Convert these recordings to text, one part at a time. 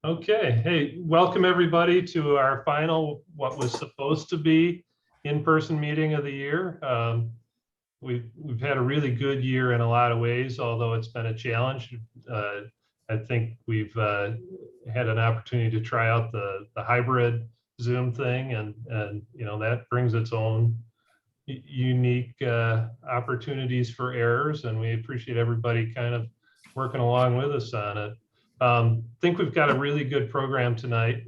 Okay, hey, welcome everybody to our final, what was supposed to be in-person meeting of the year. We've had a really good year in a lot of ways, although it's been a challenge. I think we've had an opportunity to try out the hybrid Zoom thing, and you know, that brings its own unique opportunities for errors, and we appreciate everybody kind of working along with us on it. Think we've got a really good program tonight.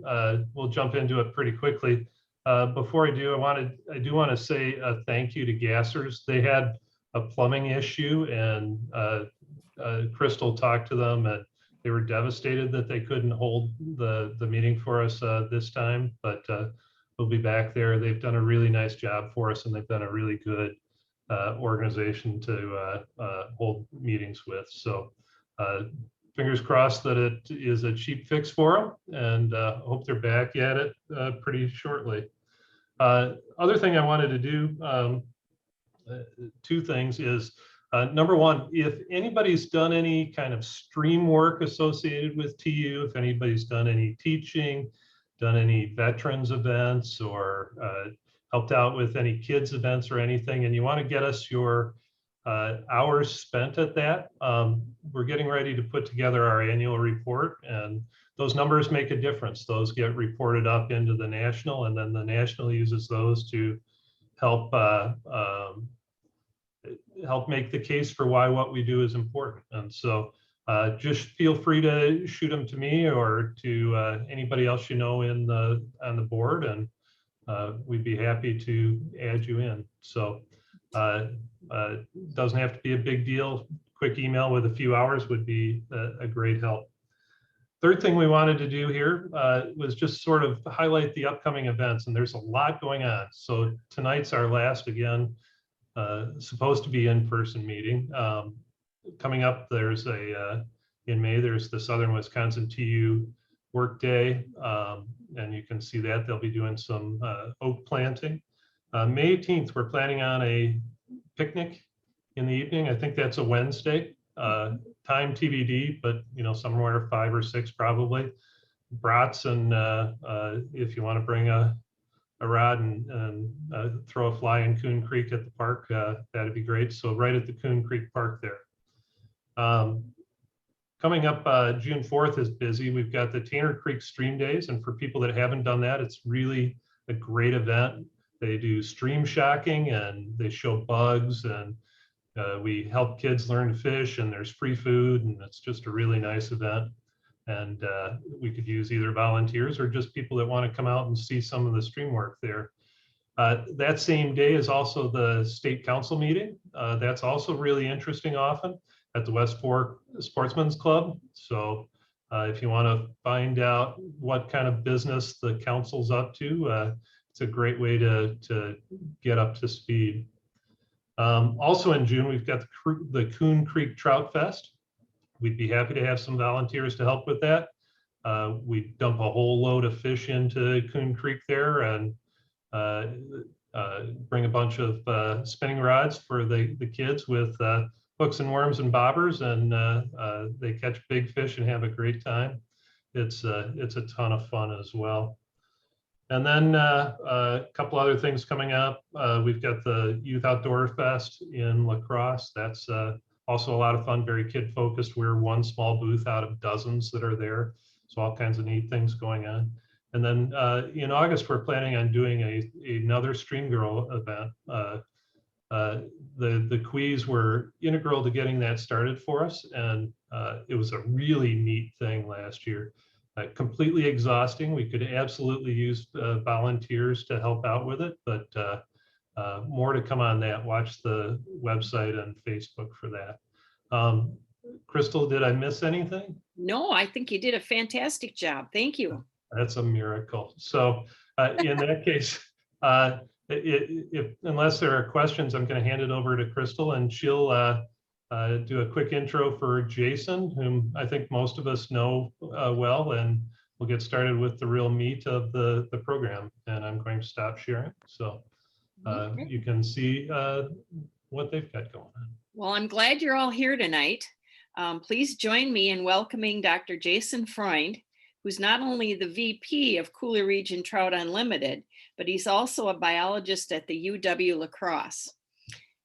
We'll jump into it pretty quickly. Before I do, I do want to say a thank you to Gassers. They had a plumbing issue, and Crystal talked to them, and they were devastated that they couldn't hold the meeting for us this time, but we'll be back there. They've done a really nice job for us, and they've been a really good organization to hold meetings with. So fingers crossed that it is a cheap fix for them, and hope they're back at it pretty shortly. Other thing I wanted to do, two things is, number one, if anybody's done any kind of stream work associated with TU, if anybody's done any teaching, done any veterans events, or helped out with any kids events or anything, and you want to get us your hours spent at that, we're getting ready to put together our annual report, and those numbers make a difference. Those get reported up into the national, and then the national uses those to help help make the case for why what we do is important. And so just feel free to shoot them to me or to anybody else you know on the board, and we'd be happy to add you in. So doesn't have to be a big deal. Quick email with a few hours would be a great help. Third thing we wanted to do here was just sort of highlight the upcoming events, and there's a lot going on. So tonight's our last, again, supposed to be in-person meeting. Coming up, there's in May, there's the Southern Wisconsin TU Work Day, and you can see that they'll be doing some oak planting. May 18th, we're planning on a picnic in the evening. I think that's a Wednesday. Time TBD, but you know, somewhere 5 or 6 probably. Brats, and if you want to bring a rod and throw a fly in Coon Creek at the park, that'd be great. So right at the Coon Creek Park there. Coming up, June 4th is busy. We've got the Tanner Creek Stream Days, and for people that haven't done that, it's really a great event. They do stream shocking, and they show bugs, and we help kids learn to fish, and there's free food, and it's just a really nice event. And we could use either volunteers or just people that want to come out and see some of the stream work there. That same day is also the state council meeting. That's also really interesting often at the West Fork Sportsman's Club. So if you want to find out what kind of business the council's up to, it's a great way to get up to speed. Also in June, we've got the Coon Creek Trout Fest. We'd be happy to have some volunteers to help with that. We dump a whole load of fish into Coon Creek there, and bring a bunch of spinning rods for the kids with hooks and worms and bobbers, and they catch big fish and have a great time. It's a ton of fun as well. And then a couple other things coming up. We've got the Youth Outdoor Fest in La Crosse. That's also a lot of fun, very kid focused. We're one small booth out of dozens that are there. So all kinds of neat things going on. And then in August, we're planning on doing another Stream Girl event. The quiz were integral to getting that started for us. And it was a really neat thing last year. Completely exhausting. We could absolutely use volunteers to help out with it, but more to come on that. Watch the website and Facebook for that. Crystal, did I miss anything? No, I think you did a fantastic job. Thank you. That's a miracle. So in that case, unless there are questions, I'm going to hand it over to Crystal, and she'll do a quick intro for Jason, whom I think most of us know well, and we'll get started with the real meat of the program. And I'm going to stop sharing, so you can see what they've got going on. Well, I'm glad you're all here tonight. Please join me in welcoming Dr. Jason Freund, who's not only the VP of Cooler Region Trout Unlimited, but he's also a biologist at the UW La Crosse.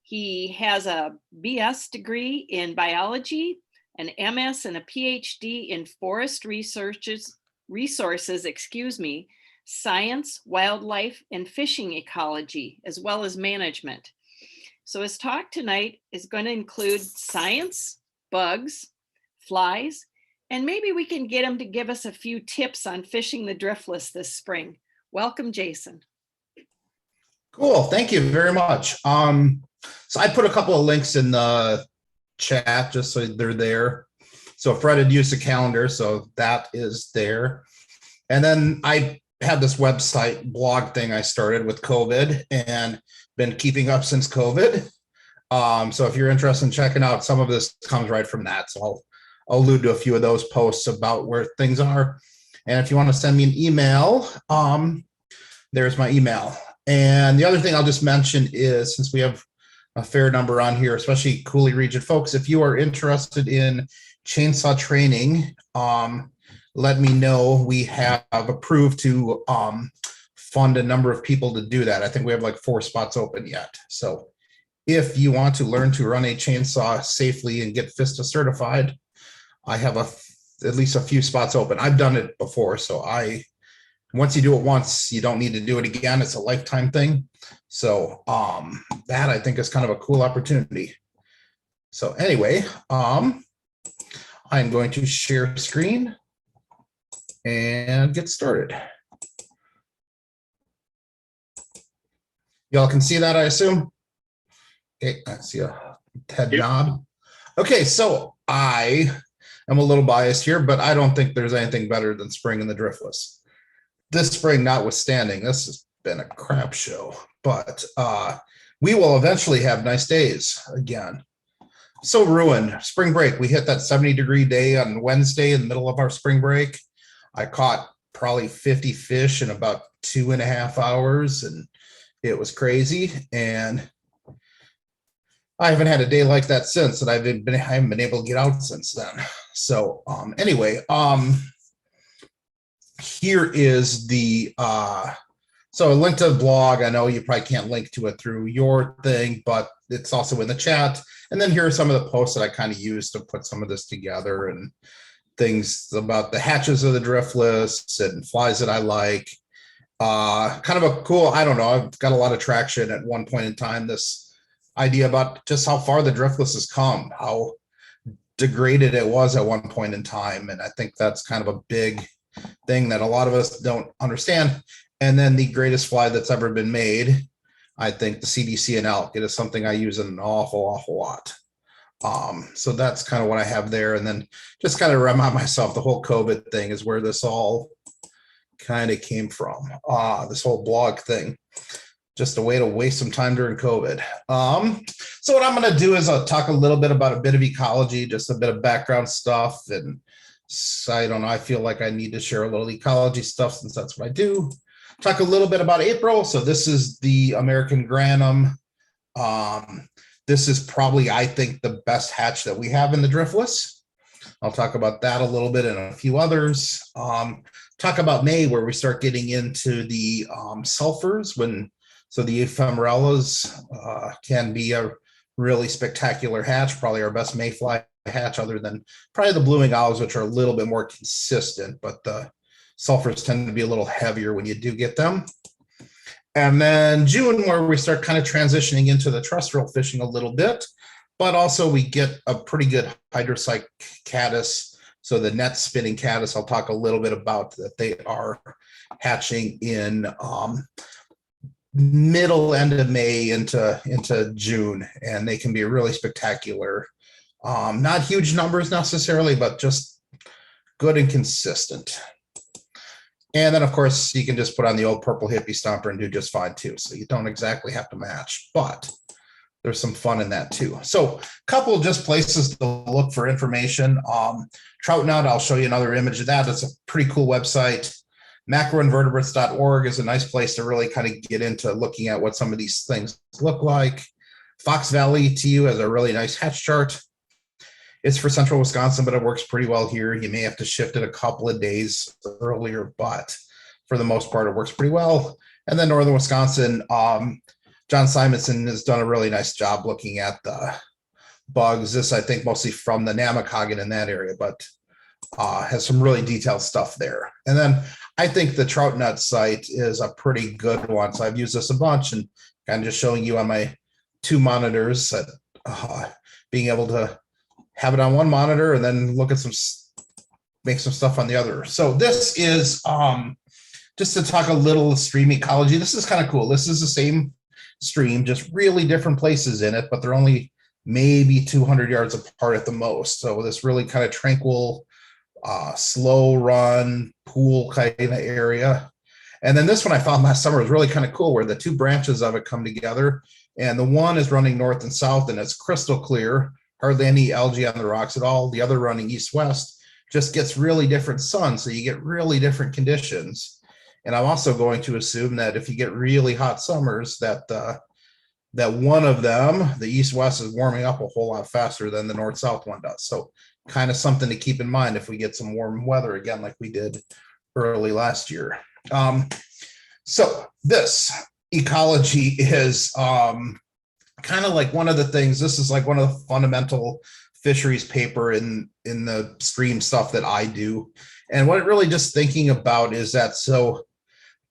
He has a BS degree in biology, an MS and a PhD in forest resources, science, wildlife, and fishing ecology, as well as management. So his talk tonight is going to include science, bugs, flies, and maybe we can get him to give us a few tips on fishing the Driftless this spring. Welcome, Jason. Cool, thank you very much. So I put a couple of links in the chat just so they're there. So Fred had used a calendar, so that is there. And then I have this website blog thing I started with COVID and been keeping up since COVID. So if you're interested in checking out, some of this comes right from that. So I'll allude to a few of those posts about where things are. And if you want to send me an email, there's my email. And the other thing I'll just mention is, since we have a fair number on here, especially Coulee Region folks, if you are interested in chainsaw training, let me know. We have approved to fund a number of people to do that. I think we have like 4 spots open yet. So if you want to learn to run a chainsaw safely and get FISTA certified, I have at least a few spots open. I've done it before, so once you do it once, you don't need to do it again. It's a lifetime thing. So that I think is kind of a cool opportunity. So anyway, I'm going to share screen and get started. Y'all can see that, I assume? Okay, I see a head nod. Okay, so I am a little biased here, but I don't think there's anything better than spring in the Driftless. This spring notwithstanding, this has been a crap show, but we will eventually have nice days again. So ruined. Spring break, we hit that 70-degree day on Wednesday in the middle of our spring break. I caught probably 50 fish in about 2.5 hours, and it was crazy. And I haven't had a day like that since, and I haven't been able to get out since then. So anyway, here is the so a link to the blog. I know you probably can't link to it through your thing, but it's also in the chat. And then here are some of the posts that I kind of used to put some of this together, and things about the hatches of the Driftless and flies that I like. Kind of a cool, I don't know, I've got a lot of traction at one point in time, this idea about just how far the Driftless has come, how degraded it was at one point in time. And I think that's kind of a big thing that a lot of us don't understand. And then the greatest fly that's ever been made, I think the CDC and elk, it is something I use an awful lot. So that's kind of what I have there. And then just kind of remind myself, the whole COVID thing is where this all kind of came from. This whole blog thing, just a way to waste some time during COVID. So what I'm going to do is I'll talk a little bit about a bit of ecology, just a bit of background stuff. And I don't know, I feel like I need to share a little ecology stuff since that's what I do. Talk a little bit about April. So this is the American Granum. This is probably, I think, the best hatch that we have in the Driftless. I'll talk about that a little bit and a few others. Talk about May, where we start getting into the sulfurs, so the ephemerellas can be a really spectacular hatch, probably our best mayfly hatch, other than probably the blue-winged olives, which are a little bit more consistent, but the sulfurs tend to be a little heavier when you do get them. And then June, where we start kind of transitioning into the terrestrial fishing a little bit, but also we get a pretty good hydrocyte caddis. So the net spinning caddis, I'll talk a little bit about that. They are hatching in middle end of May into June, and they can be really spectacular. Not huge numbers necessarily, but just good and consistent. And then, of course, you can just put on the old purple hippie stomper and do just fine too. So you don't exactly have to match, but there's some fun in that too. So a couple just places to look for information. Troutnut, I'll show you another image of that. That's a pretty cool website. Macroinvertebrates.org is a nice place to really kind of get into looking at what some of these things look like. Fox Valley TU has a really nice hatch chart. It's for central Wisconsin, but it works pretty well here. You may have to shift it a couple of days earlier, but for the most part, it works pretty well. And then northern Wisconsin, John Simonson has done a really nice job looking at the bugs. This, I think, mostly from the Namakagon in that area, but has some really detailed stuff there. And then I think the TroutNet site is a pretty good one. So I've used this a bunch and kind of just showing you on my 2 monitors that being able to have it on one monitor and then look at make some stuff on the other. So this is just to talk a little stream ecology. This is kind of cool. This is the same stream, just really different places in it, but they're only maybe 200 yards apart at the most. So this really kind of tranquil, slow run pool kind of area. And then this one I found last summer was really kind of cool, where the 2 branches of it come together, and the one is running north and south and it's crystal clear, hardly any algae on the rocks at all. The other running east-west just gets really different sun, so you get really different conditions. And I'm also going to assume that if you get really hot summers, that that one of them, the east-west, is warming up a whole lot faster than the north-south one does. So kind of something to keep in mind if we get some warm weather again, like we did early last year. So this ecology is kind of like one of the things. This is like one of the fundamental fisheries paper in the stream stuff that I do. And what it really just thinking about is that, so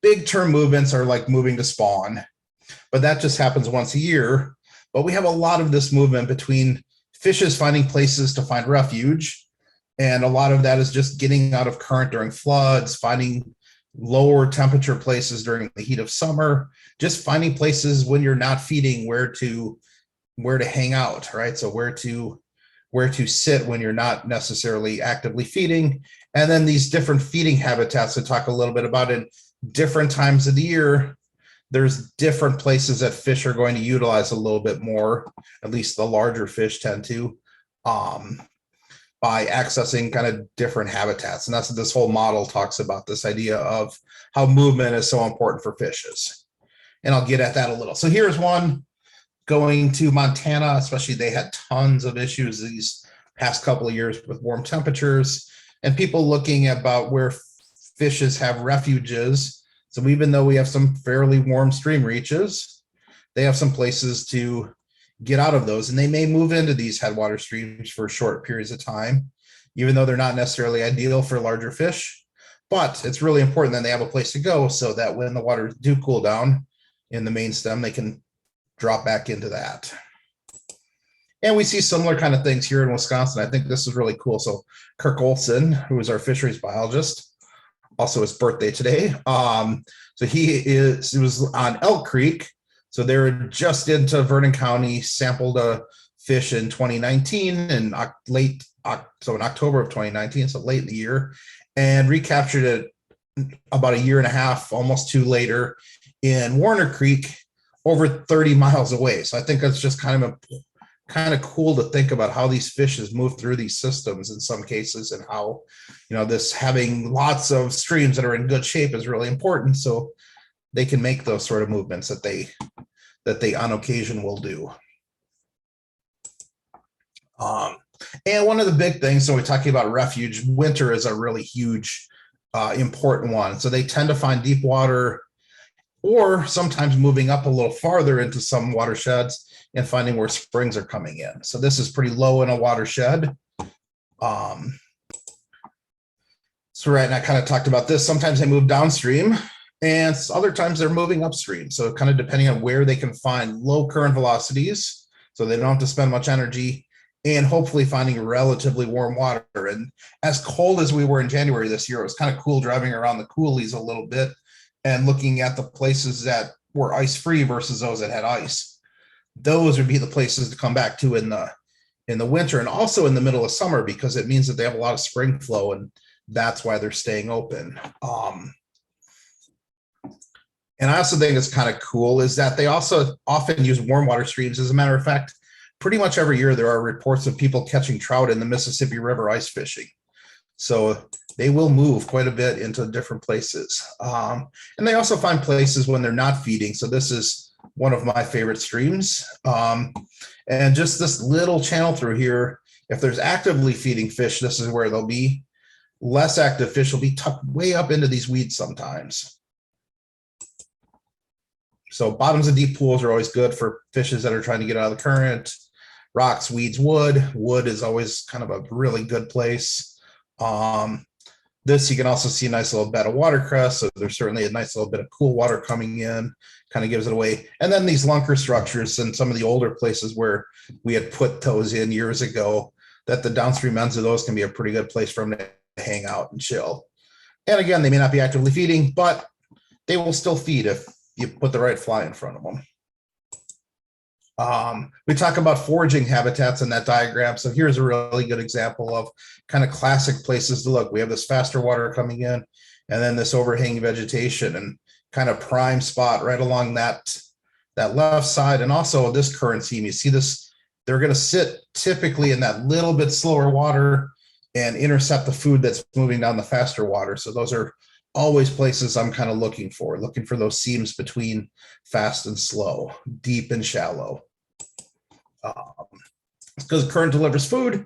big term movements are like moving to spawn, but that just happens once a year. But we have a lot of this movement between fishes finding places to find refuge. And a lot of that is just getting out of current during floods, finding lower temperature places during the heat of summer, just finding places when you're not feeding, where to hang out, right? So where to sit when you're not necessarily actively feeding. And then these different feeding habitats to talk a little bit about in different times of the year. There's different places that fish are going to utilize a little bit more, at least the larger fish tend to, by accessing kind of different habitats. And that's what this whole model talks about, this idea of how movement is so important for fishes. And I'll get at that a little. So here's one going to Montana, especially. They had tons of issues these past couple of years with warm temperatures and people looking about where fishes have refuges. So even though we have some fairly warm stream reaches, they have some places to get out of those, and they may move into these headwater streams for short periods of time, even though they're not necessarily ideal for larger fish. But it's really important that they have a place to go, so that when the waters do cool down in the main stem, they can drop back into that. And we see similar kind of things here in Wisconsin. I think this is really cool. So Kirk Olson, who is our fisheries biologist, also his birthday today. So he was on Elk Creek. So they were just into Vernon County, sampled a fish in 2019 and so in October of 2019, so late in the year, and recaptured it about a year and a half, almost 2 later, in Warner Creek, over 30 miles away. So I think that's just kind of cool to think about how these fishes move through these systems in some cases, and how, this having lots of streams that are in good shape is really important, so they can make those sort of movements that they on occasion will do. And one of the big things, so we're talking about refuge, winter is a really huge, important one. So they tend to find deep water, or sometimes moving up a little farther into some watersheds and finding where springs are coming in. So this is pretty low in a watershed. So right now I kind of talked about this. Sometimes they move downstream, and other times they're moving upstream. So kind of depending on where they can find low current velocities, so they don't have to spend much energy, and hopefully finding relatively warm water. And as cold as we were in January this year, it was kind of cool driving around the coulees a little bit and looking at the places that were ice-free versus those that had ice. Those would be the places to come back to in the winter, and also in the middle of summer, because it means that they have a lot of spring flow, and that's why they're staying open. And I also think it's kind of cool is that they also often use warm water streams. As a matter of fact, pretty much every year there are reports of people catching trout in the Mississippi River ice fishing. So they will move quite a bit into different places. And they also find places when they're not feeding. So this is one of my favorite streams. And just this little channel through here If there's actively feeding fish, this is where they'll be. Less active fish will be tucked way up into these weeds sometimes. So bottoms of deep pools are always good for fishes that are trying to get out of the current. Rocks, weeds, wood. Wood is always kind of a really good place. This, you can also see a nice little bed of watercress. So there's certainly a nice little bit of cool water coming in, kind of gives it away. And then these lunker structures and some of the older places where we had put those in years ago, that the downstream ends of those can be a pretty good place for them to hang out and chill. And again, they may not be actively feeding, but they will still feed if you put the right fly in front of them. We talk about foraging habitats in that diagram. So here's a really good example of kind of classic places to look. We have this faster water coming in, and then this overhanging vegetation, and kind of prime spot right along that left side. And also this current seam, you see this, they're going to sit typically in that little bit slower water and intercept the food that's moving down the faster water. So those are always places I'm kind of looking for those seams between fast and slow, deep and shallow. Because current delivers food,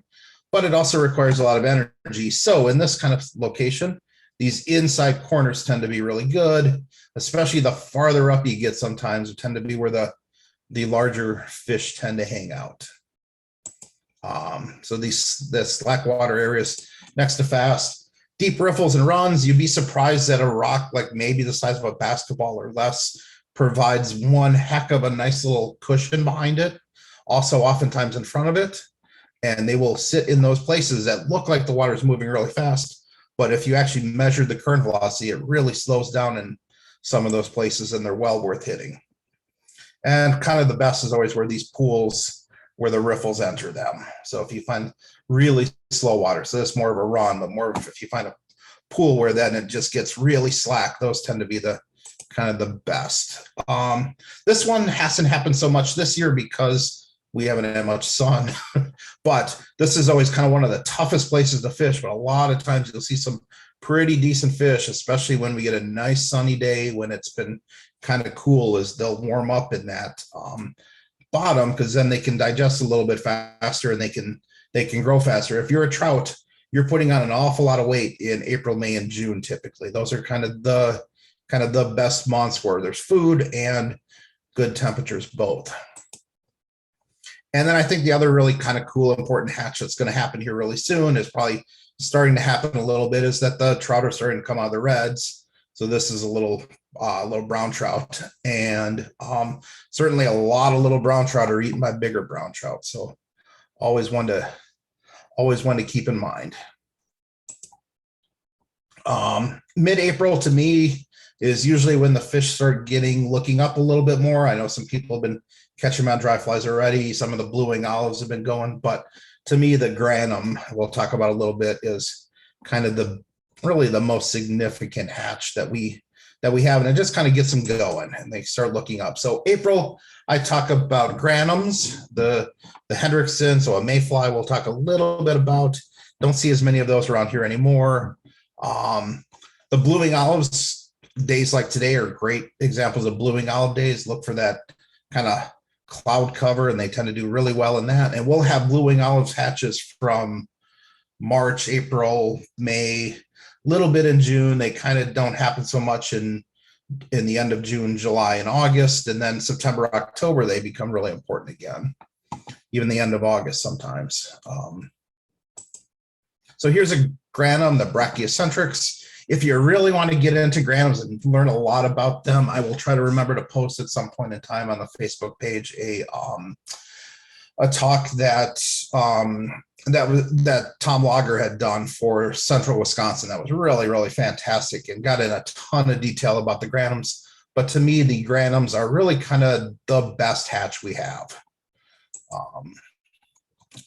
but it also requires a lot of energy. So in this kind of location, these inside corners tend to be really good, especially the farther up you get sometimes, tend to be where the larger fish tend to hang out. So the slack water areas next to fast, deep riffles and runs, you'd be surprised that a rock like maybe the size of a basketball or less provides one heck of a nice little cushion behind it, also oftentimes in front of it. And they will sit in those places that look like the water is moving really fast. But if you actually measure the current velocity, it really slows down in some of those places, and they're well worth hitting. And kind of the best is always where these pools, where the riffles enter them. So if you find really slow water, so that's more of a run, but more of if you find a pool where then it just gets really slack, those tend to be the kind of the best. This one hasn't happened so much this year because we haven't had much sun, but this is always kind of one of the toughest places to fish. But a lot of times you'll see some pretty decent fish, especially when we get a nice sunny day when it's been kind of cool, as they'll warm up in that bottom, because then they can digest a little bit faster and they can grow faster. If you're a trout, you're putting on an awful lot of weight in April, May, and June. Typically, those are kind of the best months where there's food and good temperatures both. And then I think the other really kind of cool, important hatch that's going to happen here really soon, is probably starting to happen a little bit, is that the trout are starting to come out of the reds. So this is a little brown trout, and certainly a lot of little brown trout are eaten by bigger brown trout. So always one to keep in mind. Mid-April to me is usually when the fish start looking up a little bit more. I know some people have been catching them on dry flies already. Some of the blue wing olives have been going, but to me, the granum, we'll talk about a little bit, is kind of really the most significant hatch that we have, and it just kind of gets them going and they start looking up. So April, I talk about granums, the Hendrickson, so a mayfly we'll talk a little bit about. Don't see as many of those around here anymore. The blue wing olives, days like today are great examples of blue wing olive days. Look for that kind of cloud cover, and they tend to do really well in that. And we'll have blue wing olives hatches from March, April, May, little bit in June. They kind of don't happen so much in the end of June, July, and August. And then September, October, they become really important again, even the end of August sometimes. So here's a granum, the Brachiocentrix. If you really want to get into granums and learn a lot about them, I will try to remember to post at some point in time on the Facebook page a talk that Tom Lager had done for Central Wisconsin. That was really, really fantastic and got in a ton of detail about the granums. But to me, the granums are really kind of the best hatch we have.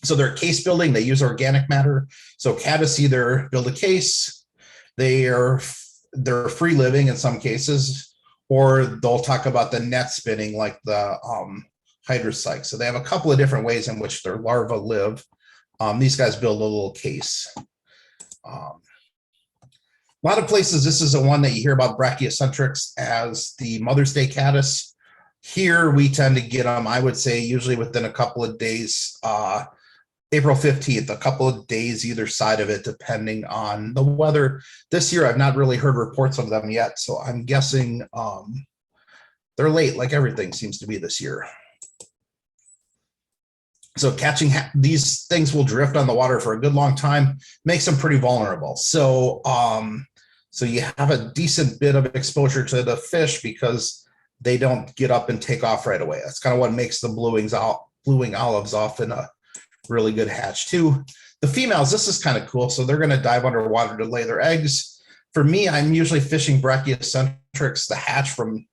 So they're case building. They use organic matter. So caddis either build a case, they're free living in some cases, or they'll talk about the net spinning like the hydrocycle. So they have a couple of different ways in which their larvae live. These guys build a little case. A lot of places, this is the one that you hear about Brachiocentrix as the Mother's Day caddis. Here we tend to get them, I would say, usually within a couple of days April 15th, a couple of days either side of it, depending on the weather. This year, I've not really heard reports of them yet, so I'm guessing they're late, like everything seems to be this year. So catching these things will drift on the water for a good long time, makes them pretty vulnerable. So, so you have a decent bit of exposure to the fish because they don't get up and take off right away. That's kind of what makes the blue wing olives often a really good hatch too. The females, this is kind of cool. So they're going to dive underwater to lay their eggs. For me, I'm usually fishing brachiocentrics, the hatch from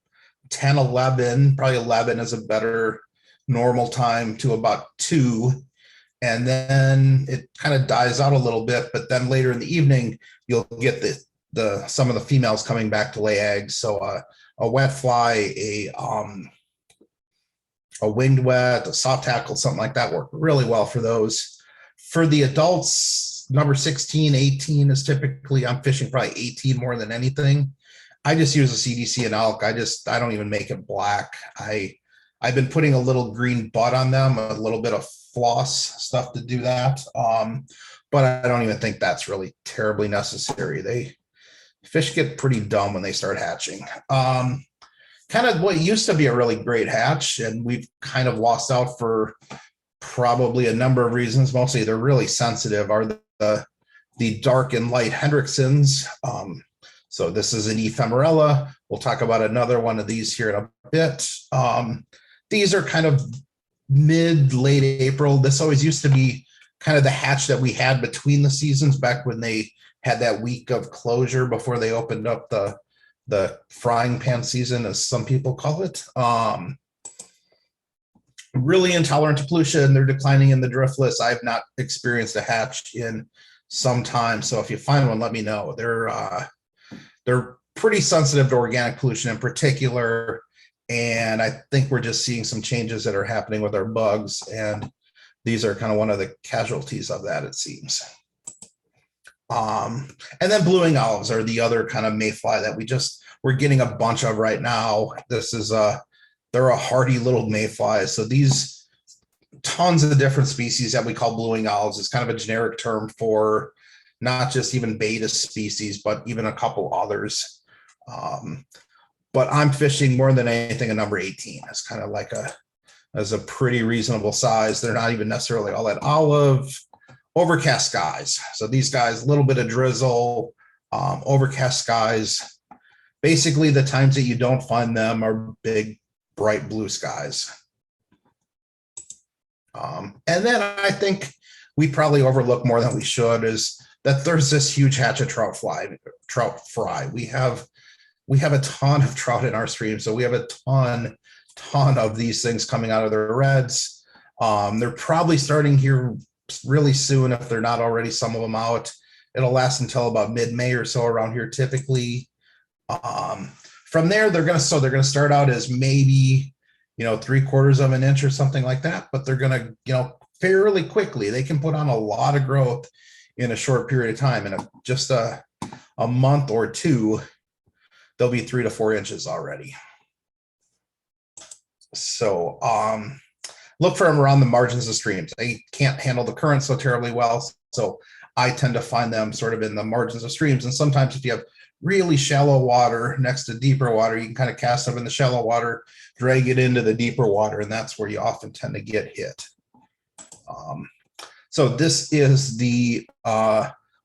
10, 11, probably 11 is a better normal time to about 2. And then it kind of dies out a little bit, but then later in the evening, you'll get some of the females coming back to lay eggs. So a wet fly, a winged wet, a soft tackle, something like that work really well for those. For the adults, number 16, 18 is typically, I'm fishing probably 18 more than anything. I just use a CDC and elk. I don't even make it black. I've been putting a little green butt on them, a little bit of floss stuff to do that. But I don't even think that's really terribly necessary. Fish get pretty dumb when they start hatching. Kind of what used to be a really great hatch, and we've kind of lost out for probably a number of reasons. Mostly they're really sensitive, are the dark and light Hendricksons. So this is an ephemerella. We'll talk about another one of these here in a bit. These are kind of late April. This always used to be kind of the hatch that we had between the seasons back when they had that week of closure before they opened up the frying pan season, as some people call it. Really intolerant to pollution. They're declining in the Driftless. I've not experienced a hatch in some time. So if you find one, let me know. They're pretty sensitive to organic pollution in particular. And I think we're just seeing some changes that are happening with our bugs. And these are kind of one of the casualties of that, it seems. And then blue wing olives are the other kind of mayfly that we're getting a bunch of right now. This is they're a hardy little mayfly. So these tons of different species that we call blue wing olives is kind of a generic term for not just even beta species, but even a couple others. But I'm fishing more than anything a number 18. It's kind of like as a pretty reasonable size. They're not even necessarily all that olive. Overcast skies. So these guys, a little bit of drizzle, overcast skies. Basically, the times that you don't find them are big, bright blue skies. And then I think we probably overlook more than we should is that there's this huge hatch of trout fry. We have a ton of trout in our stream, so we have a ton of these things coming out of their reds. They're probably starting here really soon if they're not already some of them out. It'll last until about mid-May or so around here typically. From there, they're going to start out as maybe 3/4 of an inch or something like that, but they're going to fairly quickly. They can put on a lot of growth in a short period of time. In just a month or two, they'll be 3 to 4 inches already. So look for them around the margins of streams. They can't handle the current so terribly well, so I tend to find them sort of in the margins of streams. And sometimes if you have really shallow water next to deeper water, you can kind of cast them in the shallow water, drag it into the deeper water, and that's where you often tend to get hit. So this is the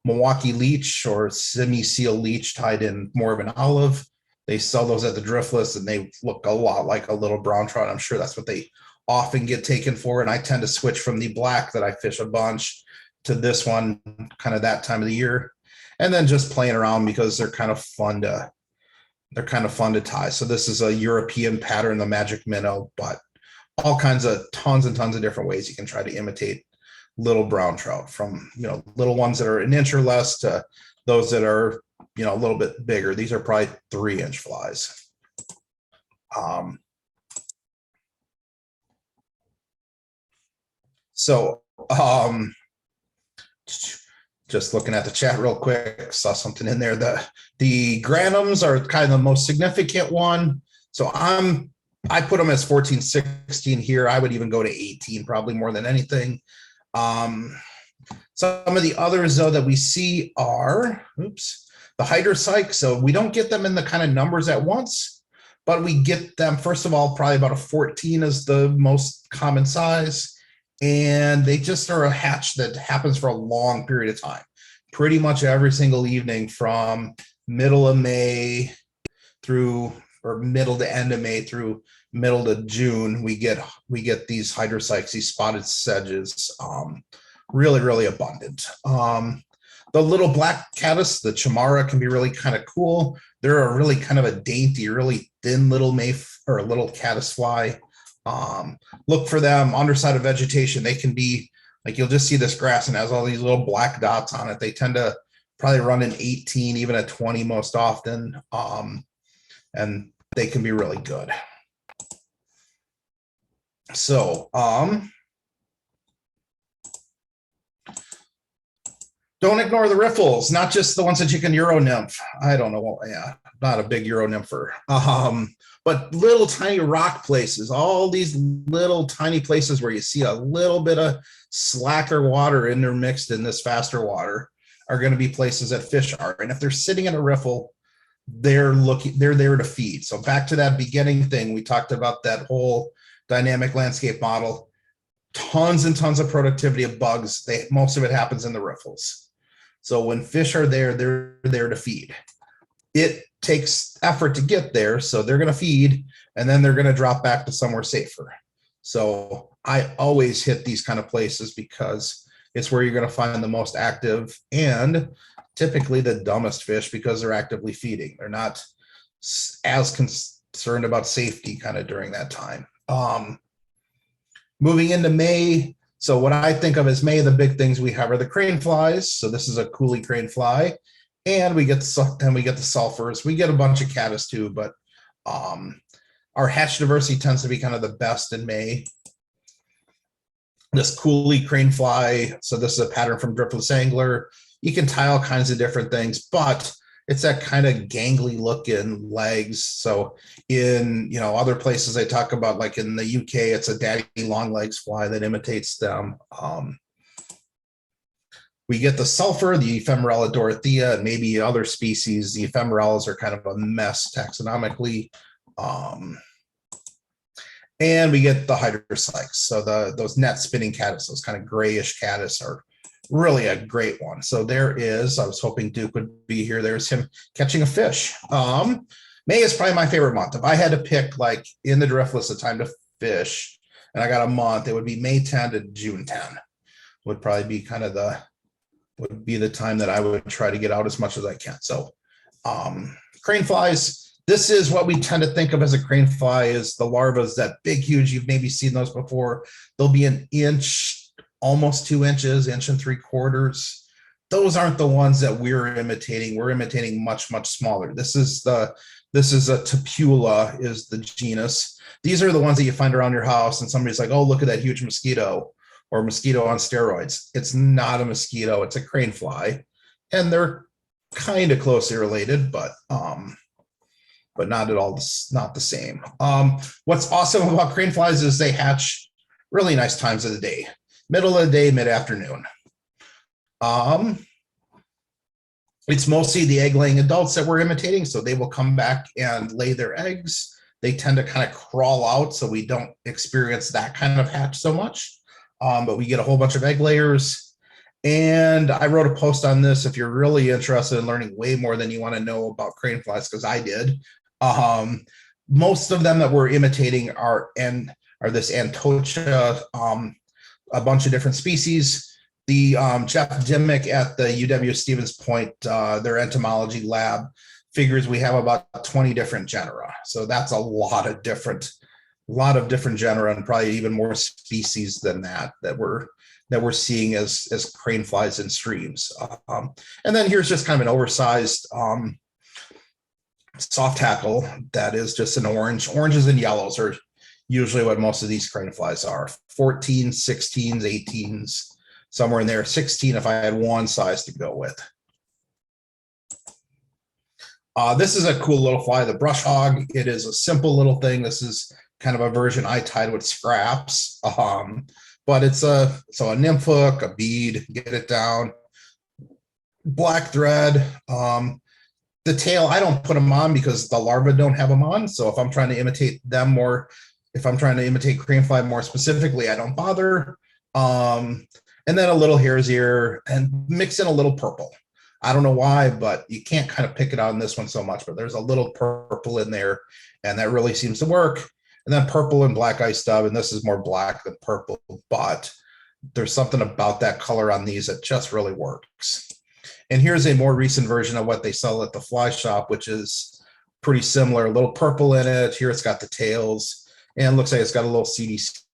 Milwaukee leech or semi-seal leech tied in more of an olive. They sell those at the Driftless and they look a lot like a little brown trout. I'm sure that's what they often get taken for. And I tend to switch from the black that I fish a bunch to this one kind of that time of the year. And then just playing around because they're kind of fun to tie. So this is a European pattern, the magic minnow, but all kinds of tons and tons of different ways you can try to imitate little brown trout, from little ones that are an inch or less to those that are a little bit bigger. These are probably 3-inch flies. Just looking at the chat real quick, saw something in there. The granums are kind of the most significant one. So I put them as 14, 16 here. I would even go to 18, probably more than anything. Some of the others, though, that we see are, the hydrocycle. So we don't get them in the kind of numbers at once, but we get them, first of all, probably about a 14 is the most common size. And they just are a hatch that happens for a long period of time. Pretty much every single evening from middle of May through, or middle to end of May through middle to June, we get these hydrocycles, these spotted sedges, really, really abundant. The little black caddis, the chamara, can be really kind of cool. They're a really kind of a dainty, really thin little little caddis fly. Look for them underside of vegetation. They can be like, you'll just see this grass and has all these little black dots on it. They tend to probably run an 18, even a 20 most often. And they can be really good. So, don't ignore the riffles, not just the ones that you can Euro nymph. I don't know. Yeah, not a big Euro nympher. But little tiny rock places, all these little tiny places where you see a little bit of slacker water intermixed in this faster water are going to be places that fish are. And if they're sitting in a riffle, they're there to feed. So back to that beginning thing, we talked about that whole dynamic landscape model. Tons and tons of productivity of bugs. Most of it happens in the riffles. So when fish are there, they're there to feed. It takes effort to get there, so they're going to feed, and then they're going to drop back to somewhere safer. So I always hit these kind of places because it's where you're going to find the most active and typically the dumbest fish, because they're actively feeding. They're not as concerned about safety kind of during that time. Moving into May. So what I think of as May, the big things we have are the crane flies. So this is a coolie crane fly, and we get the sulfurs. We get a bunch of caddis too, but our hatch diversity tends to be kind of the best in May. This coolie crane fly. So this is a pattern from Driftless Angler. You can tie all kinds of different things, but it's that kind of gangly looking legs. So in, other places they talk about, like in the UK, it's a daddy long legs fly that imitates them. We get the sulfur, the Ephemerella dorothea, and maybe other species. The ephemerellas are kind of a mess taxonomically. And we get the hydrocycles. So those net spinning caddis, those kind of grayish caddis, are really a great one. So there is, I was hoping Duke would be here. There's him catching a fish. May is probably my favorite month. If I had to pick, like in the Driftless, a time to fish, and I got a month, it would be May 10 to June 10 would probably be kind of the time that I would try to get out as much as I can. So crane flies, this is what we tend to think of as a crane fly, is the larvae, that big, huge, you've maybe seen those before. They'll be an inch, almost 2 inches, 1.75 inches. Those aren't the ones that we're imitating. We're imitating much, much smaller. This is a Tapula is the genus. These are the ones that you find around your house and somebody's like, oh, look at that huge mosquito, or mosquito on steroids. It's not a mosquito, it's a crane fly. And they're kind of closely related, but not at all, not the same. What's awesome about crane flies is they hatch really nice times of the day. Middle of the day, mid-afternoon. It's mostly the egg-laying adults that we're imitating, so they will come back and lay their eggs. They tend to kind of crawl out, so we don't experience that kind of hatch so much. But we get a whole bunch of egg layers. And I wrote a post on this if you're really interested in learning way more than you want to know about crane flies, because I did. Most of them that we're imitating are this Antocha, a bunch of different species. The Jeff Dimmick at the UW Stevens Point, their entomology lab, figures we have about 20 different genera. So that's a lot of different genera, and probably even more species than that we're seeing as crane flies in streams. And then here's just kind of an oversized soft hackle that is just an orange. Oranges and yellows are usually what most of these crane flies are. 14s, 16s, 18s, somewhere in there. 16 if I had one size to go with. This is a cool little fly, the brush hog. It is a simple little thing. This is kind of a version I tied with scraps. but it's a nymph hook, a bead, get it down. Black thread. The tail, I don't put them on because the larvae don't have them on. So if I'm trying to imitate them more, if I'm trying to imitate cranefly more specifically, I don't bother. And then a little hare's ear and mix in a little purple. I don't know why, but you can't kind of pick it out in this one so much, but there's a little purple in there and that really seems to work. And then purple and black ice stub, and this is more black than purple, but there's something about that color on these that just really works. And here's a more recent version of what they sell at the fly shop, which is pretty similar. A little purple in it. Here it's got the tails, and it looks like it's got a little CDC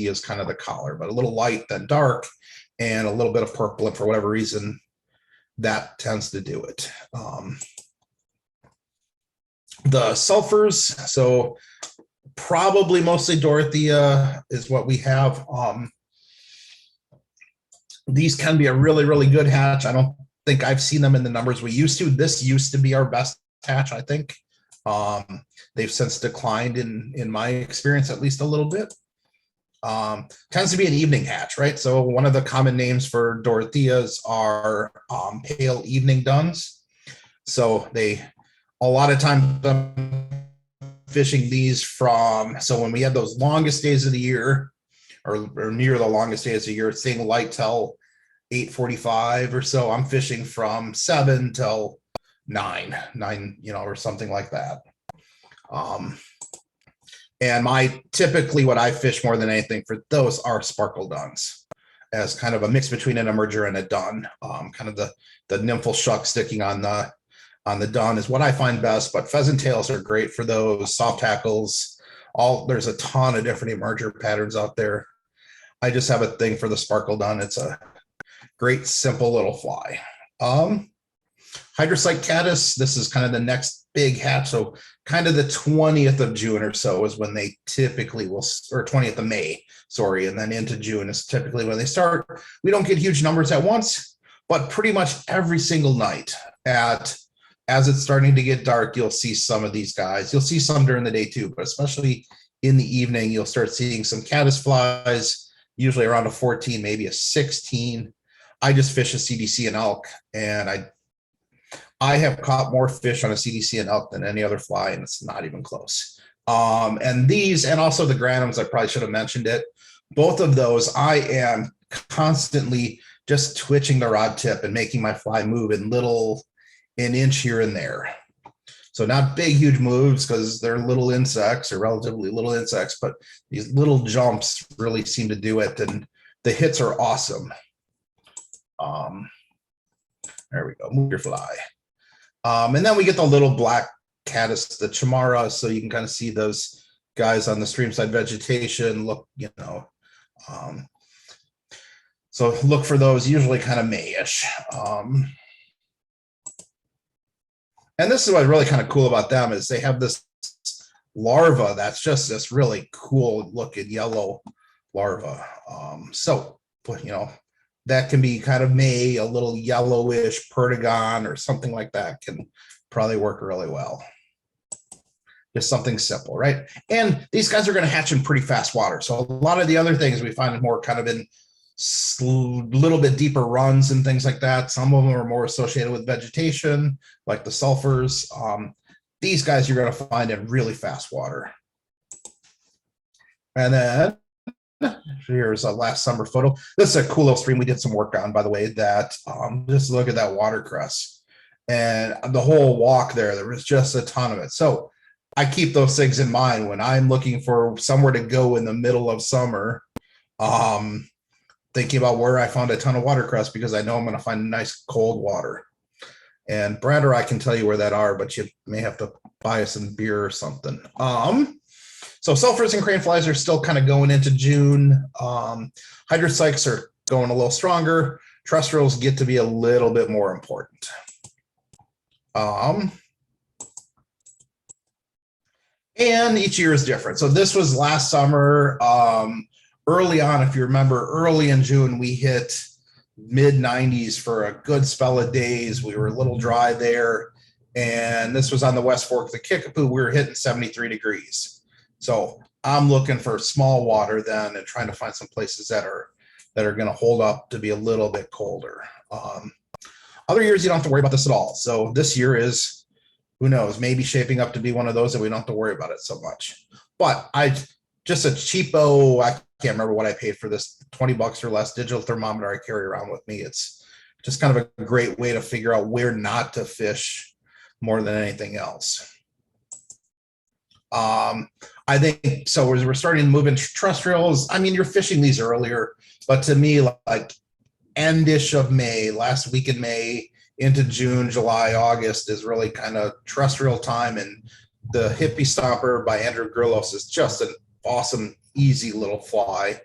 as kind of the collar, but a little light then dark, and a little bit of purple. And for whatever reason, that tends to do it. The sulfurs, so probably mostly Dorothea is what we have. These can be a really, really good hatch. I don't think I've seen them in the numbers we used to. This used to be our best hatch, I think. They've since declined in my experience, at least a little bit. Tends to be an evening hatch, right? So one of the common names for Dorotheas are pale evening duns. So they, a lot of times I'm fishing these from, so when we had those longest days of the year, or near the longest days of the year, seeing light till 8:45 or so, I'm fishing from 7 till 9, or something like that. And typically what I fish more than anything for those are sparkle duns, as kind of a mix between an emerger and a dun. Kind of the nymphal shuck sticking on the dun is what I find best, but pheasant tails are great for those, soft hackles. There's a ton of different emerger patterns out there. I just have a thing for the sparkle dun. It's a great, simple little fly. Hydrocyte caddis, this is kind of the next big hatch. So kind of the 20th of June or so is when they typically will, or 20th of May, sorry, and then into June is typically when they start. We don't get huge numbers at once, but pretty much every single night as it's starting to get dark, you'll see some of these guys. You'll see some during the day too, but especially in the evening, you'll start seeing some caddis flies, usually around a 14, maybe a 16. I just fish a CDC and elk, and I have caught more fish on a CDC and elk than any other fly, and it's not even close. And these, and also the granums, I probably should have mentioned it. Both of those, I am constantly just twitching the rod tip and making my fly move in an inch here and there. So not big, huge moves because they're little insects or relatively little insects, but these little jumps really seem to do it. And the hits are awesome. There we go, move your fly. And then we get the little black caddis, the chamara, so you can kind of see those guys on the streamside vegetation. Look, so look for those usually kind of May-ish. And this is what's really kind of cool about them is they have this larva that's just this really cool looking yellow larva. So, that can be kind of May, a little yellowish perdigon or something like that can probably work really well. Just something simple, right? And these guys are going to hatch in pretty fast water. So a lot of the other things we find more kind of in little bit deeper runs and things like that. Some of them are more associated with vegetation, like the sulfurs. These guys you're going to find in really fast water. And then here's a last summer photo. This is a cool little stream we did some work on, by the way, that just look at that watercress. And the whole walk there was just a ton of it. So I keep those things in mind when I'm looking for somewhere to go in the middle of summer, thinking about where I found a ton of watercress because I know I'm going to find nice cold water. And Brad or I can tell you where that are, but you may have to buy us some beer or something. So sulfurs and crane flies are still kind of going into June. Hydrocytes are going a little stronger. Terrestrials get to be a little bit more important. And each year is different. So this was last summer. Early on, if you remember, early in June, we hit mid 90s for a good spell of days. We were a little dry there. And this was on the West Fork of the Kickapoo. We were hitting 73 degrees. So I'm looking for small water then and trying to find some places that are going to hold up to be a little bit colder. Other years, you don't have to worry about this at all. So this year is, who knows, maybe shaping up to be one of those that we don't have to worry about it so much. But just a cheapo, I can't remember what I paid for this, 20 bucks or less digital thermometer I carry around with me. It's just kind of a great way to figure out where not to fish more than anything else. I think so. As we're starting to move into terrestrials, I mean, you're fishing these earlier, but to me, like endish of May, last week in May into June, July, August is really kind of terrestrial time. And the Hippie Stomper by Andrew Gerlos is just an awesome, easy little fly.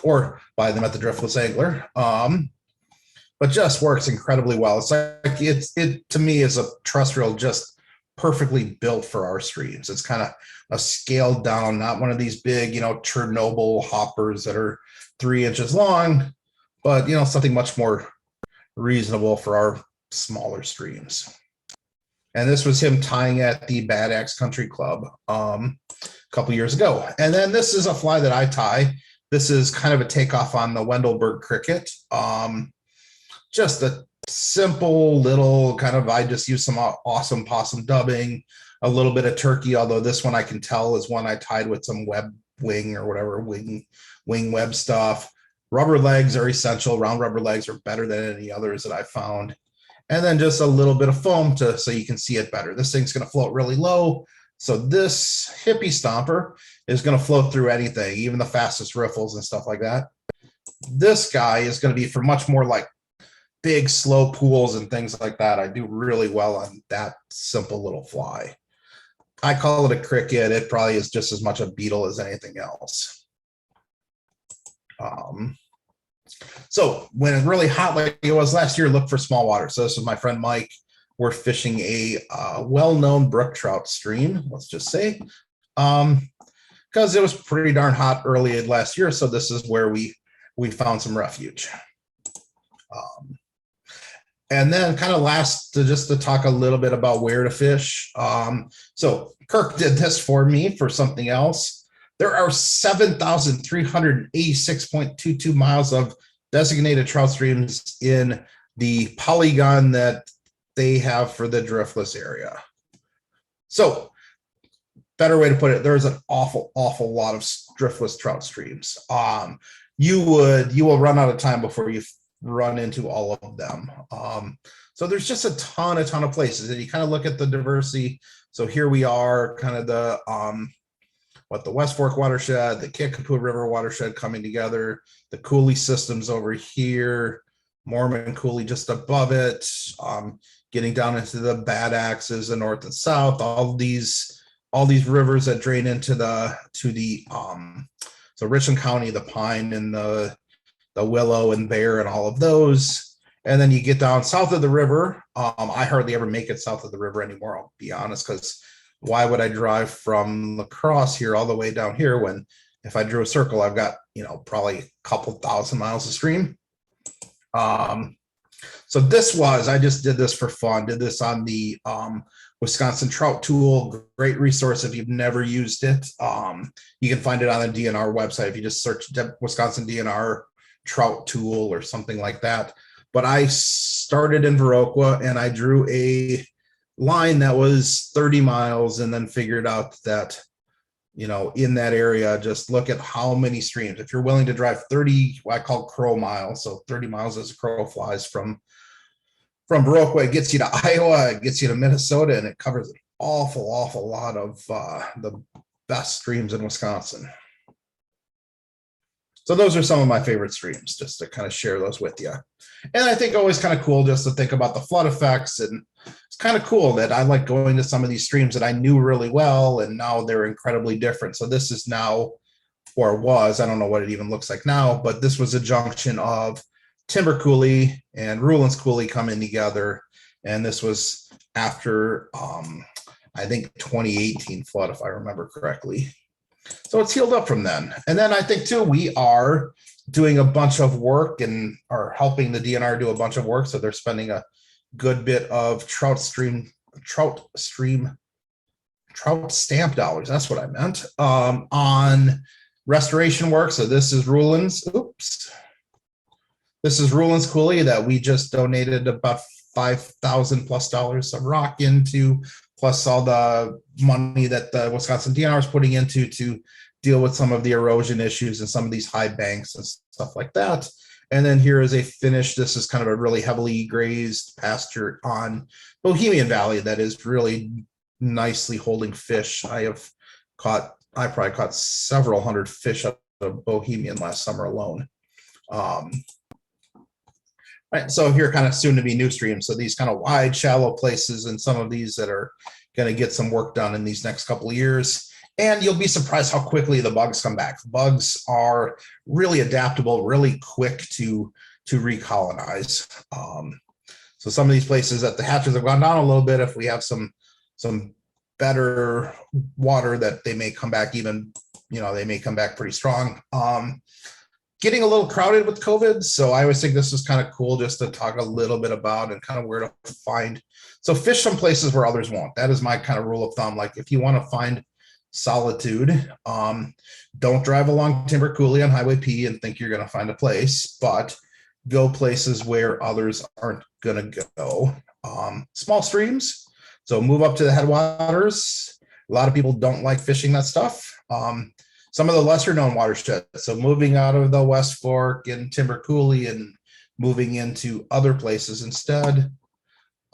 Or buy them at the Driftless Angler. But just works incredibly well. It's like it to me is a terrestrial just perfectly built for our streams. It's kind of a scaled down, not one of these big, Chernobyl hoppers that are 3 inches long, but something much more reasonable for our smaller streams. And this was him tying at the Bad Axe Country Club a couple years ago. And then this is a fly that I tie. This is kind of a takeoff on the Wendelberg cricket. Just a simple little kind of, I just use some awesome possum dubbing, a little bit of turkey, although this one I can tell is one I tied with some web wing or whatever, wing web stuff. Rubber legs are essential. Round rubber legs are better than any others that I found. And then just a little bit of foam so you can see it better. This thing's going to float really low. So this Hippie Stomper is going to float through anything, even the fastest riffles and stuff like that. This guy is going to be for much more like big, slow pools and things like that. I do really well on that simple little fly. I call it a cricket. It probably is just as much a beetle as anything else. So when it's really hot like it was last year, look for small water. So this is my friend Mike. We're fishing a well-known brook trout stream, let's just say, because it was pretty darn hot early last year. So this is where we found some refuge. And then kind of last, just to talk a little bit about where to fish. So Kirk did this for me for something else. There are 7,386.22 miles of designated trout streams in the polygon that they have for the Driftless area. So better way to put it, there's an awful lot of Driftless trout streams. You will run out of time before you run into all of them. So there's just a ton of places, and you kind of look at the diversity. So here we are, kind of the West Fork watershed, the Kickapoo River watershed coming together, the coulee systems over here, Mormon Coulee just above it, getting down into the Bad Axes, the north and south, all these rivers that drain into so Richland County, the Pine and the Willow and Bear and all of those. And then you get down south of the river. I hardly ever make it south of the river anymore, I'll be honest, because why would I drive from La Crosse here all the way down here when if I drew a circle, I've got, probably a couple thousand miles of stream. So I just did this for fun, did this on the Wisconsin Trout Tool, great resource if you've never used it. You can find it on the DNR website if you just search Wisconsin DNR Trout Tool or something like that. But I started in Viroqua and I drew a line that was 30 miles and then figured out that, in that area, just look at how many streams. If you're willing to drive 30, what I call crow miles, so 30 miles as a crow flies from Viroqua, it gets you to Iowa, it gets you to Minnesota, and it covers an awful lot of the best streams in Wisconsin. So those are some of my favorite streams, just to kind of share those with you. And I think always kind of cool just to think about the flood effects. And it's kind of cool that I like going to some of these streams that I knew really well, and now they're incredibly different. So this is now, or was, I don't know what it even looks like now, but this was a junction of Timber Coulee and Ruland's Coulee coming together. And this was after, I think 2018 flood, if I remember correctly. So it's healed up from then. And then I think too, we are doing a bunch of work and are helping the DNR do a bunch of work. So they're spending a good bit of trout stream trout stamp dollars. That's what I meant. On restoration work. So this is Rulin's. Oops. This is Rulin's Coulee that we just donated about $5,000+ some rock into, plus all the money that the Wisconsin DNR is putting into to deal with some of the erosion issues and some of these high banks and stuff like that. And then here is a finish. This is kind of a really heavily grazed pasture on Bohemian Valley that is really nicely holding fish. I probably caught several hundred fish out of Bohemian last summer alone. Right, so here kind of soon to be new streams. So these kind of wide, shallow places and some of these that are going to get some work done in these next couple of years. And you'll be surprised how quickly the bugs come back. Bugs are really adaptable, really quick to recolonize. So some of these places that the hatches have gone down a little bit, if we have some better water, that they may come back even, they may come back pretty strong. Getting a little crowded with COVID. So I always think this is kind of cool just to talk a little bit about and kind of where to find. So fish some places where others won't. That is my kind of rule of thumb. Like if you want to find solitude, don't drive along Timber Coulee on Highway P and think you're going to find a place, but go places where others aren't going to go. Small streams. So move up to the headwaters. A lot of people don't like fishing that stuff. Some of the lesser known watersheds. So moving out of the West Fork and Timber Coulee and moving into other places instead.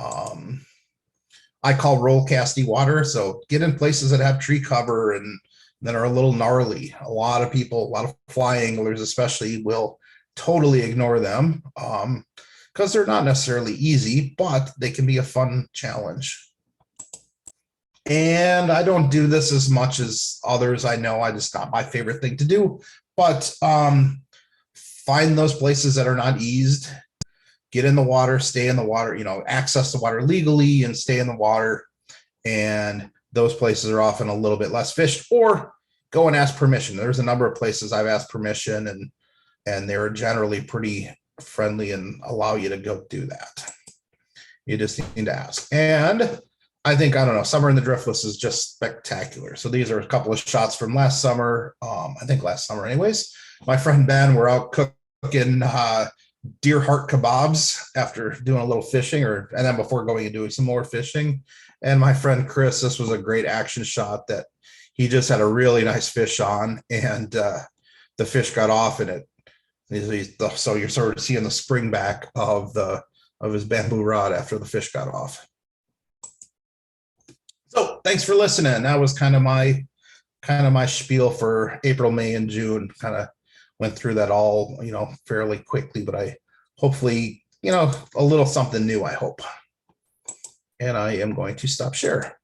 I call roll casty water. So get in places that have tree cover and that are a little gnarly. A lot of people, a lot of fly anglers especially, will totally ignore them because they're not necessarily easy, but they can be a fun challenge. And I don't do this as much as others. I know it's not my favorite thing to do, but find those places that are not eased, get in the water, stay in the water, access the water legally and stay in the water. And those places are often a little bit less fished, or go and ask permission. There's a number of places I've asked permission and they're generally pretty friendly and allow you to go do that. You just need to ask. And I don't know, summer in the Driftless is just spectacular. So these are a couple of shots from last summer. I think last summer anyways. My friend Ben, we're out cooking deer heart kebabs after doing a little fishing and then before going and doing some more fishing. And my friend Chris, this was a great action shot that he just had a really nice fish on, and the fish got off in it. So you're sort of seeing the spring back of his bamboo rod after the fish got off. So thanks for listening. That was kind of my spiel for April, May, and June. Kind of went through that all, fairly quickly, but I hopefully, a little something new, I hope. And I am going to stop share.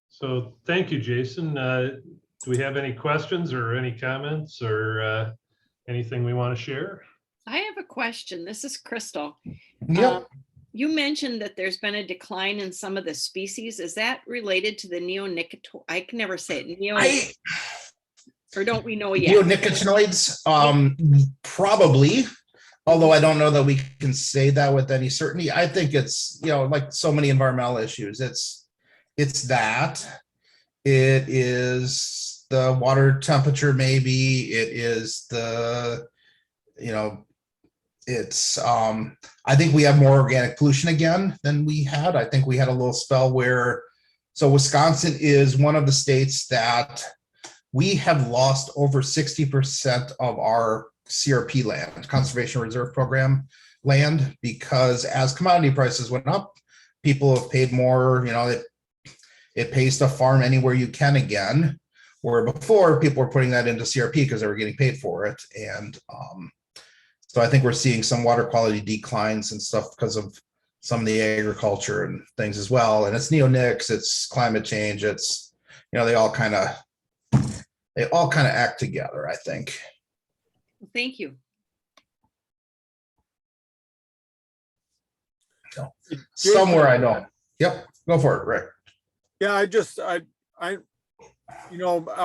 So thank you, Jason. Do we have any questions or any comments or anything we want to share? I have a question. This is Crystal. Yep. You mentioned that there's been a decline in some of the species. Is that related to the neonicotinoids? I can never say it. Or don't we know yet? Neonicotinoids, probably. Although I don't know that we can say that with any certainty. I think it's, like so many environmental issues, it's that. It is the water temperature, maybe. It is the, it's, I think we have more organic pollution again than we had. I think we had a little spell where, so Wisconsin is one of the states that we have lost over 60% of our CRP land, Conservation Reserve Program land, because as commodity prices went up, people have paid more, it pays to farm anywhere you can again, where before people were putting that into CRP because they were getting paid for it. And so I think we're seeing some water quality declines and stuff because of some of the agriculture and things as well. And it's neonics, it's climate change, it's, they all kind of act together, I think. Thank you. Somewhere I know. Yep, go for it, Rick. Yeah, I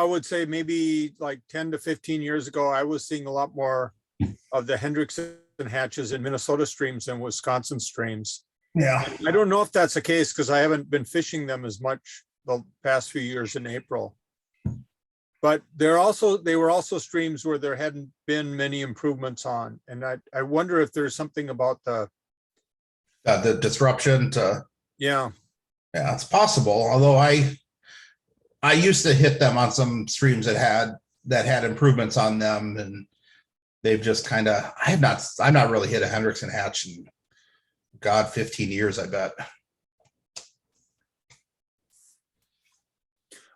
would say maybe like 10 to 15 years ago, I was seeing a lot more of the Hendrickson hatches in Minnesota streams and Wisconsin streams. Yeah. I don't know if that's the case because I haven't been fishing them as much the past few years in April. But they were also streams where there hadn't been many improvements on. And I wonder if there's something about the disruption to, yeah. yeah, it's possible. Although I used to hit them on some streams that had improvements on them, and they've just kind of, I've not really hit a Hendrickson hatch in, God, 15 years, I bet.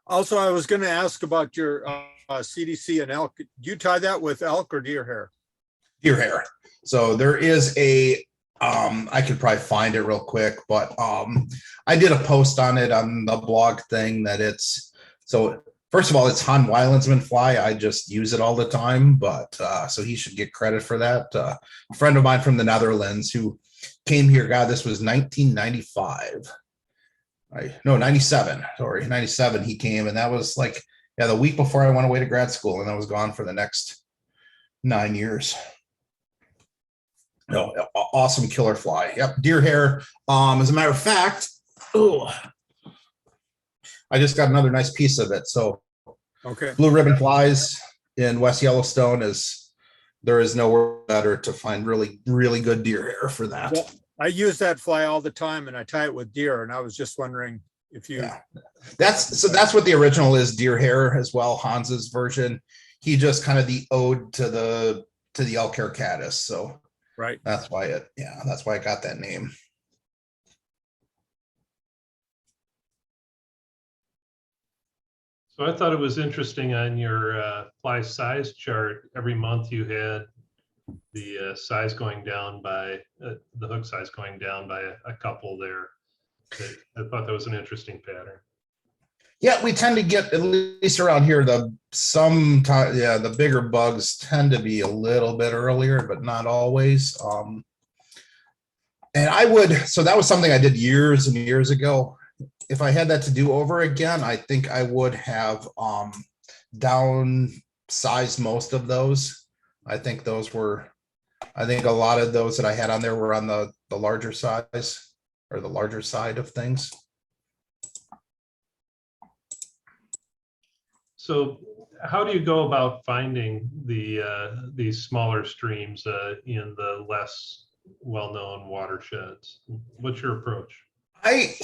Also, I was going to ask about your CDC and elk. Do you tie that with elk or deer hair? Deer hair. So there is I could probably find it real quick, but I did a post on it on the blog thing that so first of all, it's Han Weilandsman fly. I just use it all the time, but so he should get credit for that. A friend of mine from the Netherlands who came here, God, this was 1995. 97, sorry, 97 he came, and that was like, yeah, the week before I went away to grad school, and I was gone for the next 9 years. No, awesome killer fly. Yep, deer hair. As a matter of fact, I just got another nice piece of it. So Okay. blue ribbon flies in West Yellowstone there is nowhere better to find really, really good deer hair for that. Well, I use that fly all the time and I tie it with deer. And I was just wondering if you, Yeah. That's what the original is, deer hair as well, Hans's version. He just kind of the ode to the elk hair caddis. So right. that's why it got that name. So I thought it was interesting on your fly size chart. Every month you had the size going down by the hook size going down by a couple there. I thought that was an interesting pattern. Yeah, we tend to get, at least around here, the bigger bugs tend to be a little bit earlier, but not always. And so that was something I did years and years ago. If I had that to do over again, I think I would have downsized most of those. I think a lot of those that I had on there were on the larger size or the larger side of things. So how do you go about finding these smaller streams in the less well-known watersheds? What's your approach? I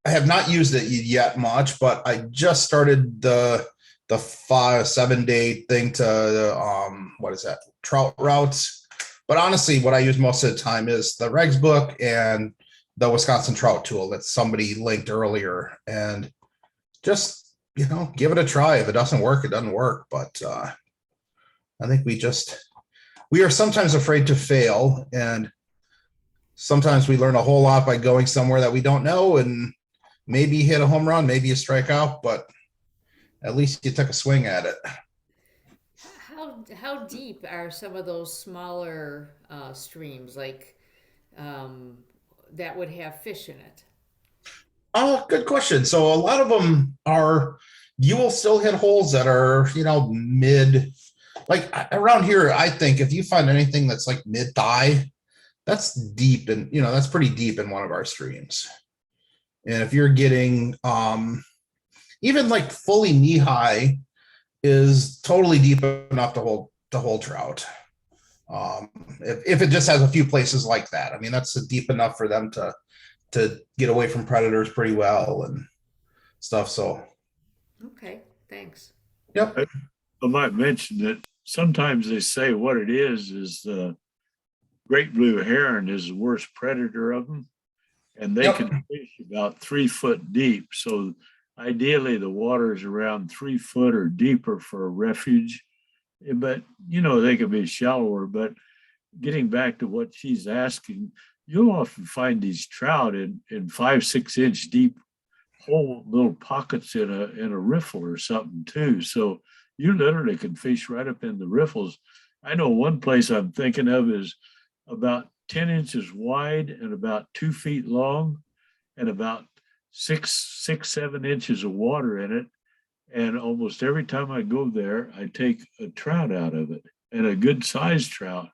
have not used it yet much, but I just started the 5-7 day thing to what is that, trout routes. But honestly, what I use most of the time is the regs book and the Wisconsin trout tool that somebody linked earlier, and just, give it a try. If it doesn't work, it doesn't work. But I think we are sometimes afraid to fail, and sometimes we learn a whole lot by going somewhere that we don't know, and maybe hit a home run, maybe you strike out, but at least you took a swing at it. How deep are some of those smaller streams, like that would have fish in it? Good question. So a lot of them you will still hit holes that are, mid, like around here. I think if you find anything that's like mid thigh, that's deep, and that's pretty deep in one of our streams. And if you're getting even like fully knee high is totally deep enough to hold trout. If it just has a few places like that, I mean, that's deep enough for them to get away from predators pretty well and stuff. So okay, thanks. Yep. I might mention that sometimes they say what it is the great blue heron is the worst predator of them, and they can fish about 3 foot deep. So ideally the water is around 3 foot or deeper for a refuge, but they can be shallower. But getting back to what she's asking, you'll often find these trout in 5-6 inch deep whole little pockets in a riffle or something too. So you literally can fish right up in the riffles. I know one place I'm thinking of is about 10 inches wide and about 2 feet long, and about 6-7 inches of water in it. And almost every time I go there, I take a trout out of it, and a good sized trout.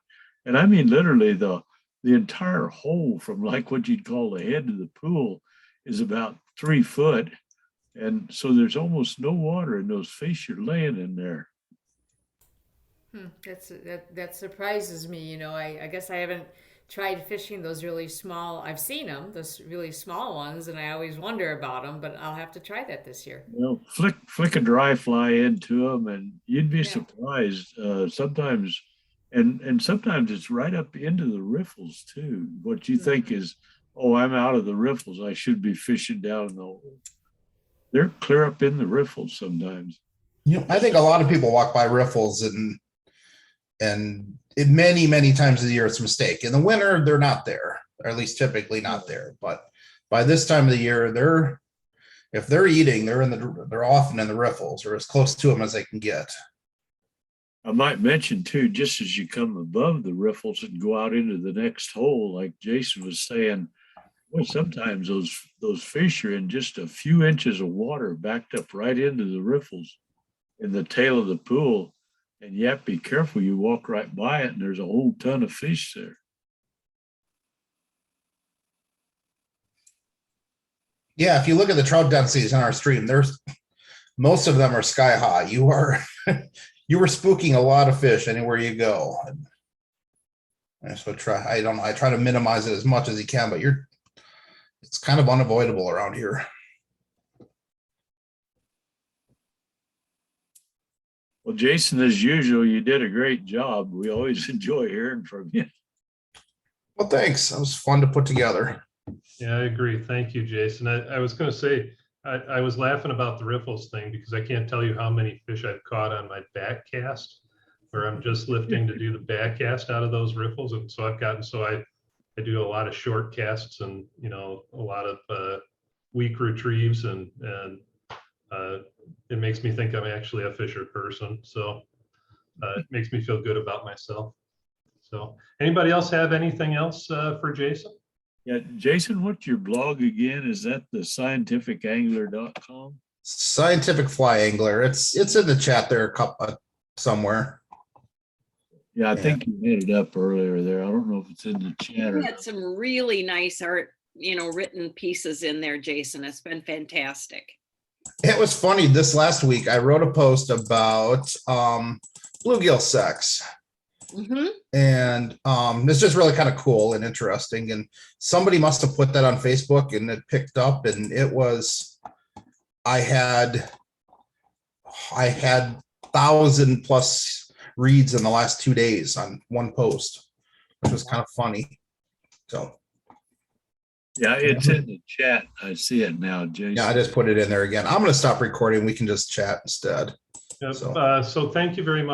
And I mean, literally the the entire hole from like what you'd call the head of the pool is about 3 foot. And so there's almost no water in those fish you're laying in there. That surprises me. You know, I guess I haven't tried fishing those really small. I've seen them, those really small ones, and I always wonder about them. But I'll have to try that this year. You know, flick a dry fly into them, and you'd be Yeah. surprised. Sometimes, and sometimes it's right up into the riffles too. What you think is, oh, I'm out of the riffles, I should be fishing down the hole. They're clear up in the riffles sometimes. You know, I think a lot of people walk by riffles and many times of the year it's a mistake. In the winter, they're not there, or at least typically not there. But by this time of the year, if they're eating, they're often in the riffles or as close to them as they can get. I might mention too, just as you come above the riffles and go out into the next hole, like Jason was saying, well, sometimes those fish are in just a few inches of water backed up right into the riffles in the tail of the pool. And you have to be careful. You walk right by it and there's a whole ton of fish there. Yeah, if you look at the trout densities in our stream, most of them are sky high. You were spooking a lot of fish anywhere you go. I try to minimize it as much as you can, but it's kind of unavoidable around here. Well, Jason, as usual, you did a great job. We always enjoy hearing from you. Well, thanks. That was fun to put together. Yeah, I agree. Thank you, Jason. I was going to say, I was laughing about the riffles thing because I can't tell you how many fish I've caught on my back cast where I'm just lifting to do the back cast out of those riffles. And so I do a lot of short casts and, you know, a lot of weak retrieves and it makes me think I'm actually a fisher person. So it makes me feel good about myself. So anybody else have anything else for Jason? Yeah, Jason, what's your blog again? Is that the scientificangler.com? Scientific Fly Angler. It's in the chat there somewhere. Yeah, I think you had it up earlier there. I don't know if it's in the chat. You had some really nice art, you know, written pieces in there, Jason. It's been fantastic. It was funny. This last week, I wrote a post about bluegill sex. Mm-hmm. And it's just really kind of cool and interesting. And somebody must have put that on Facebook and it picked up. And it was, I had 1,000+ reads in the last 2 days on one post, which was kind of funny. So. Yeah, it's in the chat. I see it now, Jason. Yeah, I just put it in there again. I'm going to stop recording. We can just chat instead. Yep. So. So thank you very much.